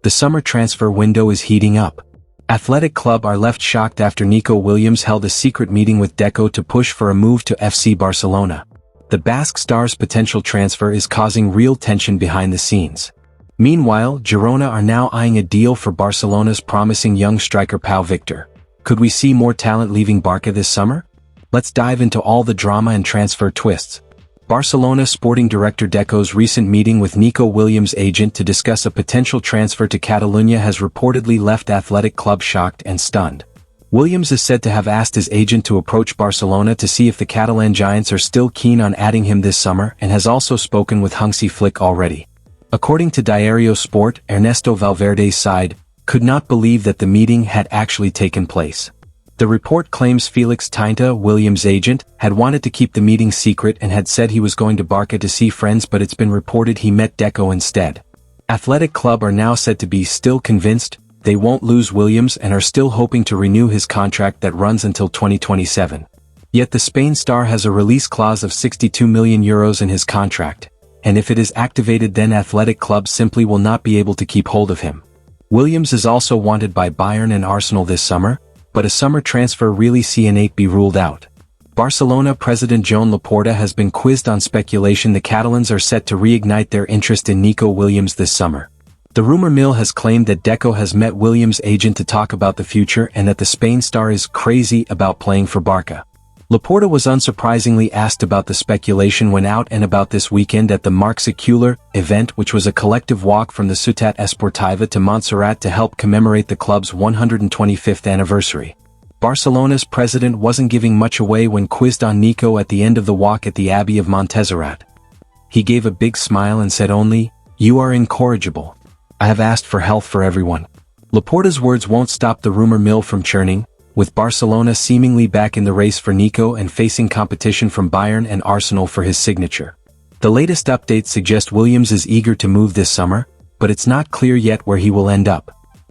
The summer transfer window is heating up. Athletic Club are left shocked after Nico Williams held a secret meeting with Deco to push for a move to FC Barcelona. The Basque star's potential transfer is causing real tension behind the scenes. Meanwhile, Girona are now eyeing a deal for Barcelona's promising young striker Pau Víctor. Could we see more talent leaving Barca this summer? Let's dive into all the drama and transfer twists. Barcelona sporting director Deco's recent meeting with Nico Williams' agent to discuss a potential transfer to Catalonia has reportedly left Athletic Club shocked and stunned. Williams is said to have asked his agent to approach Barcelona to see if the Catalan giants are still keen on adding him this summer and has also spoken with Hansi Flick already. According to Diario Sport, Ernesto Valverde's side could not believe that the meeting had actually taken place. The report claims Felix Tinta, Williams' agent, had wanted to keep the meeting secret and had said he was going to Barca to see friends, but it's been reported he met Deco instead. Athletic Club are now said to be still convinced they won't lose Williams and are still hoping to renew his contract that runs until 2027. Yet the Spain star has a release clause of €62 million in his contract, and if it is activated then Athletic Club simply will not be able to keep hold of him. Williams is also wanted by Bayern and Arsenal this summer, but a summer transfer really can't be ruled out. Barcelona president Joan Laporta has been quizzed on speculation the Catalans are set to reignite their interest in Nico Williams this summer. The rumor mill has claimed that Deco has met Williams' agent to talk about the future and that the Spain star is crazy about playing for Barca. Laporta was unsurprisingly asked about the speculation when out and about this weekend at the Marc Secular event, which was a collective walk from the Ciutat Esportiva to Montserrat to help commemorate the club's 125th anniversary. Barcelona's president wasn't giving much away when quizzed on Nico at the end of the walk at the Abbey of Montserrat. He gave a big smile and said only, "You are incorrigible. I have asked for health for everyone." Laporta's words won't stop the rumor mill from churning, with Barcelona seemingly back in the race for Nico and facing competition from Bayern and Arsenal for his signature. The latest updates suggest Williams is eager to move this summer, but it's not clear yet where he will end up.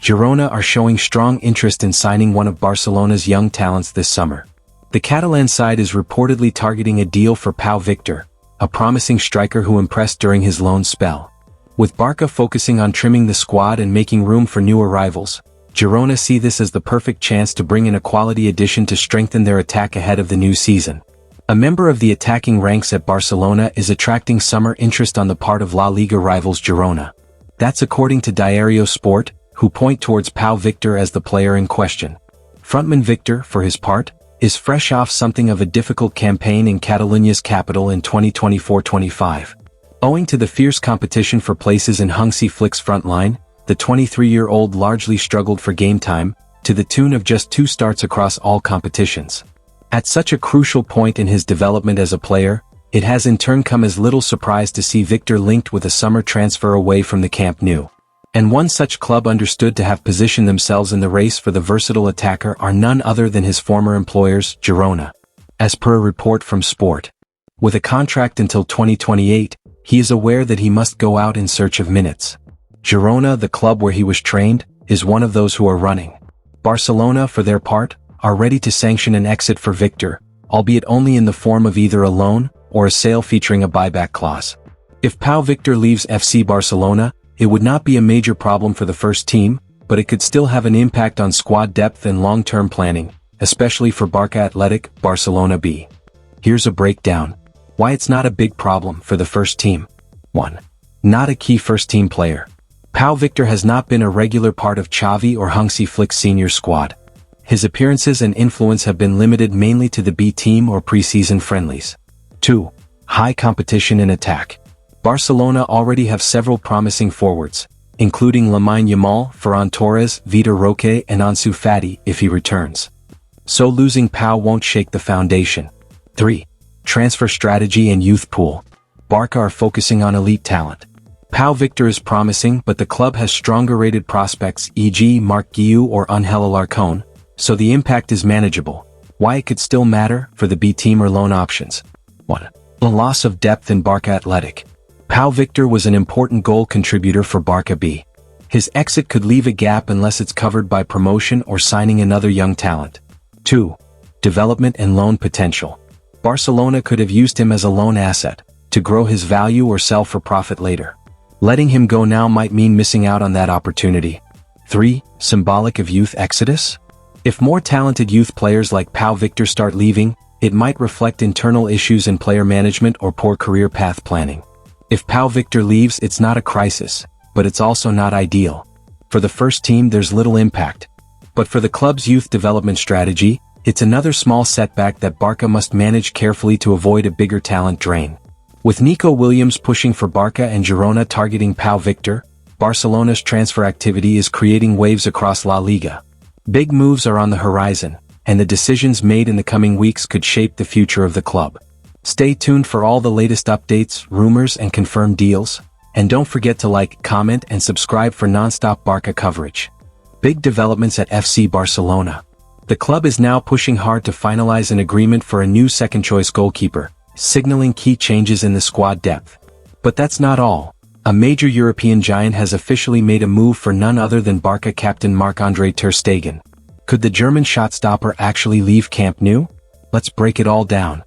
Girona are showing strong interest in signing one of Barcelona's young talents this summer. The Catalan side is reportedly targeting a deal for Pau Víctor, a promising striker who impressed during his loan spell. With Barca focusing on trimming the squad and making room for new arrivals, Girona see this as the perfect chance to bring in a quality addition to strengthen their attack ahead of the new season. A member of the attacking ranks at Barcelona is attracting summer interest on the part of La Liga rivals Girona. That's according to Diario Sport, who point towards Pau Víctor as the player in question. Frontman Víctor, for his part, is fresh off something of a difficult campaign in Catalonia's capital in 2024-25. Owing to the fierce competition for places in Hansi Flick's front line, the 23-year-old largely struggled for game time, to the tune of just 2 starts across all competitions. At such a crucial point in his development as a player, it has in turn come as little surprise to see Víctor linked with a summer transfer away from the Camp Nou. And one such club understood to have positioned themselves in the race for the versatile attacker are none other than his former employers, Girona. As per a report from Sport, with a contract until 2028, he is aware that he must go out in search of minutes. Girona, the club where he was trained, is one of those who are running. Barcelona, for their part, are ready to sanction an exit for Víctor, albeit only in the form of either a loan or a sale featuring a buyback clause. If Pau Víctor leaves FC Barcelona, it would not be a major problem for the first team, but it could still have an impact on squad depth and long-term planning, especially for Barca Athletic Barcelona B. Here's a breakdown. Why it's not a big problem for the first team. 1. Not a key first-team player. Pau Víctor has not been a regular part of Xavi or Hansi Flick's senior squad. His appearances and influence have been limited mainly to the B team or pre-season friendlies. 2. High competition in attack. Barcelona already have several promising forwards, including Lamine Yamal, Ferran Torres, Vitor Roque and Ansu Fati if he returns. So losing Pau won't shake the foundation. 3. Transfer strategy and youth pool. Barca are focusing on elite talent. Pau Víctor is promising, but the club has stronger rated prospects, e.g. Marc Guiu or Ángel Alarcón, so the impact is manageable. Why it could still matter for the B team or loan options. 1. The loss of depth in Barca Athletic. Pau Víctor was an important goal contributor for Barca B. His exit could leave a gap unless it's covered by promotion or signing another young talent. 2. Development and loan potential. Barcelona could have used him as a loan asset, to grow his value or sell for profit later. Letting him go now might mean missing out on that opportunity. 3. Symbolic of youth exodus? If more talented youth players like Pau Víctor start leaving, it might reflect internal issues in player management or poor career path planning. If Pau Víctor leaves, it's not a crisis, but it's also not ideal. For the first team, there's little impact. But for the club's youth development strategy, it's another small setback that Barca must manage carefully to avoid a bigger talent drain. With Nico Williams pushing for Barca and Girona targeting Pau Víctor, Barcelona's transfer activity is creating waves across La Liga. Big moves are on the horizon, and the decisions made in the coming weeks could shape the future of the club. Stay tuned for all the latest updates, rumors, and confirmed deals, and don't forget to like, comment, and subscribe for non-stop Barca coverage. Big developments at FC Barcelona. The club is now pushing hard to finalize an agreement for a new second-choice goalkeeper, signaling key changes in the squad depth. But that's not all. A major European giant has officially made a move for none other than Barca captain Marc-Andre ter Stegen. Could the German shot-stopper actually leave Camp Nou? Let's break it all down.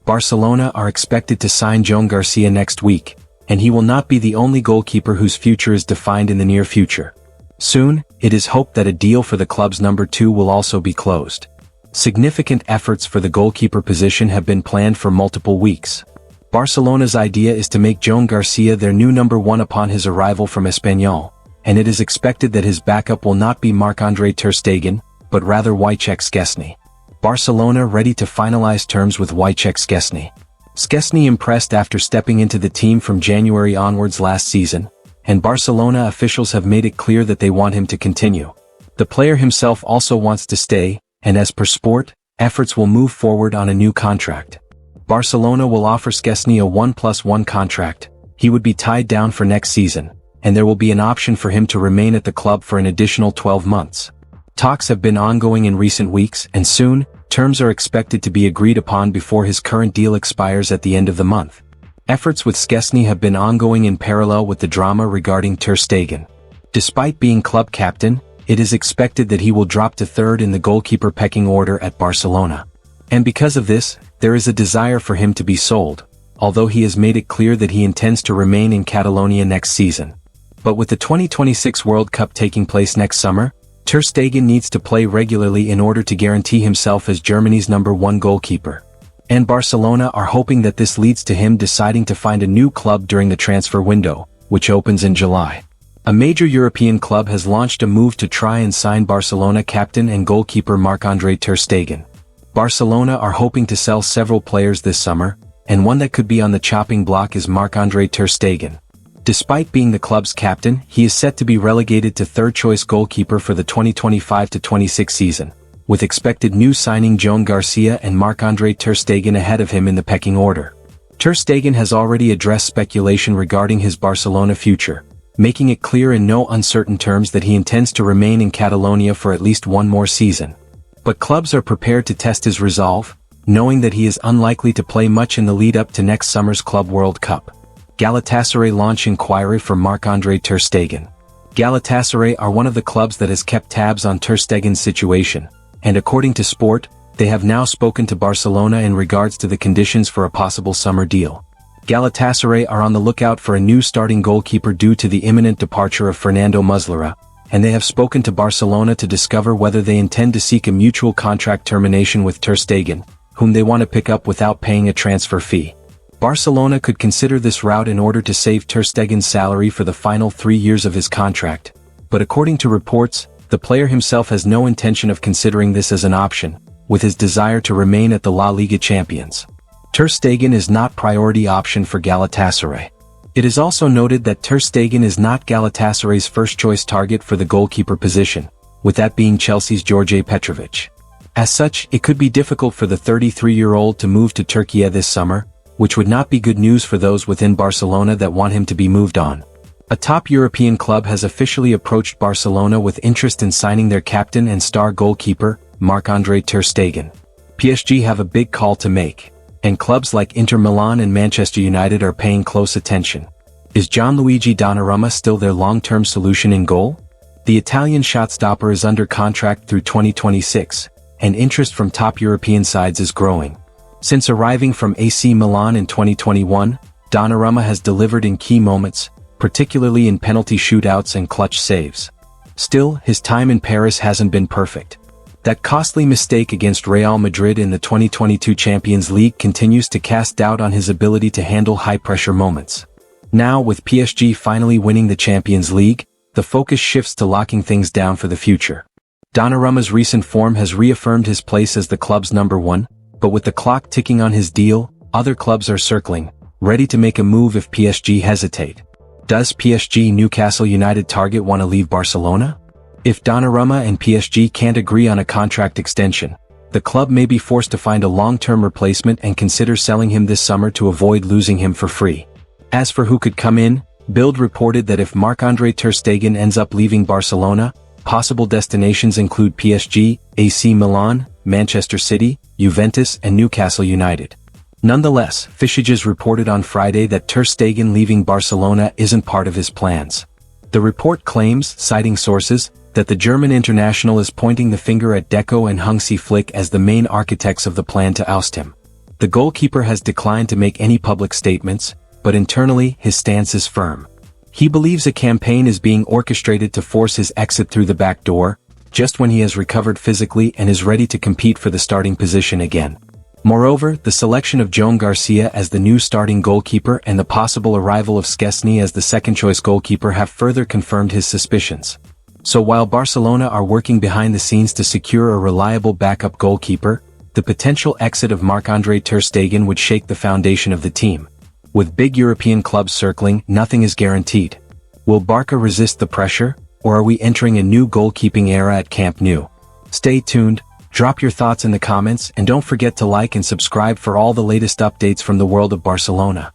Barcelona are expected to sign Joan Garcia next week, and he will not be the only goalkeeper whose future is defined in the near future. Soon, it is hoped that a deal for the club's number 2 will also be closed. Significant efforts for the goalkeeper position have been planned for multiple weeks. Barcelona's idea is to make Joan Garcia their new number 1 upon his arrival from Espanyol, and it is expected that his backup will not be Marc-Andre ter Stegen, but rather Wojciech Szczesny. Barcelona ready to finalize terms with Wojciech Szczesny. Szczesny impressed after stepping into the team from January onwards last season, and Barcelona officials have made it clear that they want him to continue. The player himself also wants to stay, and as per Sport, efforts will move forward on a new contract. Barcelona will offer Szczesny a 1+1 contract. He would be tied down for next season, and there will be an option for him to remain at the club for an additional 12 months. Talks have been ongoing in recent weeks, and soon, terms are expected to be agreed upon before his current deal expires at the end of the month. Efforts with Szczesny have been ongoing in parallel with the drama regarding ter Stegen. Despite being club captain, it is expected that he will drop to 3rd in the goalkeeper pecking order at Barcelona. And because of this, there is a desire for him to be sold, although he has made it clear that he intends to remain in Catalonia next season. But with the 2026 World Cup taking place next summer, ter Stegen needs to play regularly in order to guarantee himself as Germany's number 1 goalkeeper. And Barcelona are hoping that this leads to him deciding to find a new club during the transfer window, which opens in July. A major European club has launched a move to try and sign Barcelona captain and goalkeeper Marc-Andre ter Stegen. Barcelona are hoping to sell several players this summer, and one that could be on the chopping block is Marc-Andre ter Stegen. Despite being the club's captain, he is set to be relegated to 3rd-choice goalkeeper for the 2025-26 season, with expected new signing Joan Garcia and Marc-Andre ter Stegen ahead of him in the pecking order. Ter Stegen has already addressed speculation regarding his Barcelona future, making it clear in no uncertain terms that he intends to remain in Catalonia for at least one more season. But clubs are prepared to test his resolve, knowing that he is unlikely to play much in the lead-up to next summer's Club World Cup. Galatasaray launch inquiry for Marc-Andre ter Stegen. Galatasaray are one of the clubs that has kept tabs on ter Stegen's situation, and according to Sport, they have now spoken to Barcelona in regards to the conditions for a possible summer deal. Galatasaray are on the lookout for a new starting goalkeeper due to the imminent departure of Fernando Muslera, and they have spoken to Barcelona to discover whether they intend to seek a mutual contract termination with ter Stegen, whom they want to pick up without paying a transfer fee. Barcelona could consider this route in order to save ter Stegen's salary for the final 3 years of his contract, but according to reports, the player himself has no intention of considering this as an option, with his desire to remain at the La Liga champions. Ter Stegen is not priority option for Galatasaray. It is also noted that ter Stegen is not Galatasaray's first-choice target for the goalkeeper position, with that being Chelsea's George Petrovic. As such, it could be difficult for the 33-year-old to move to Turkey this summer, which would not be good news for those within Barcelona that want him to be moved on. A top European club has officially approached Barcelona with interest in signing their captain and star goalkeeper, Marc-Andre ter Stegen. PSG have a big call to make, and clubs like Inter Milan and Manchester United are paying close attention. Is Gianluigi Donnarumma still their long-term solution in goal? The Italian shot-stopper is under contract through 2026, and interest from top European sides is growing. Since arriving from AC Milan in 2021, Donnarumma has delivered in key moments, particularly in penalty shootouts and clutch saves. Still, his time in Paris hasn't been perfect. That costly mistake against Real Madrid in the 2022 Champions League continues to cast doubt on his ability to handle high-pressure moments. Now, with PSG finally winning the Champions League, the focus shifts to locking things down for the future. Donnarumma's recent form has reaffirmed his place as the club's number one, but with the clock ticking on his deal, other clubs are circling, ready to make a move if PSG hesitate. Does PSG Newcastle United target want to leave Barcelona? If Donnarumma and PSG can't agree on a contract extension, the club may be forced to find a long-term replacement and consider selling him this summer to avoid losing him for free. As for who could come in, Bild reported that if Marc-Andre ter Stegen ends up leaving Barcelona, possible destinations include PSG, AC Milan, Manchester City, Juventus and Newcastle United. Nonetheless, Fischages reported on Friday that ter Stegen leaving Barcelona isn't part of his plans. The report claims, citing sources, that the German international is pointing the finger at Deco and Hansi Flick as the main architects of the plan to oust him. The goalkeeper has declined to make any public statements, but internally his stance is firm. He believes a campaign is being orchestrated to force his exit through the back door, just when he has recovered physically and is ready to compete for the starting position again. Moreover, the selection of Joan Garcia as the new starting goalkeeper and the possible arrival of Szczesny as the second-choice goalkeeper have further confirmed his suspicions. So while Barcelona are working behind the scenes to secure a reliable backup goalkeeper, the potential exit of Marc-Andre ter Stegen would shake the foundation of the team. With big European clubs circling, nothing is guaranteed. Will Barca resist the pressure, or are we entering a new goalkeeping era at Camp Nou? Stay tuned. Drop your thoughts in the comments and don't forget to like and subscribe for all the latest updates from the world of Barcelona.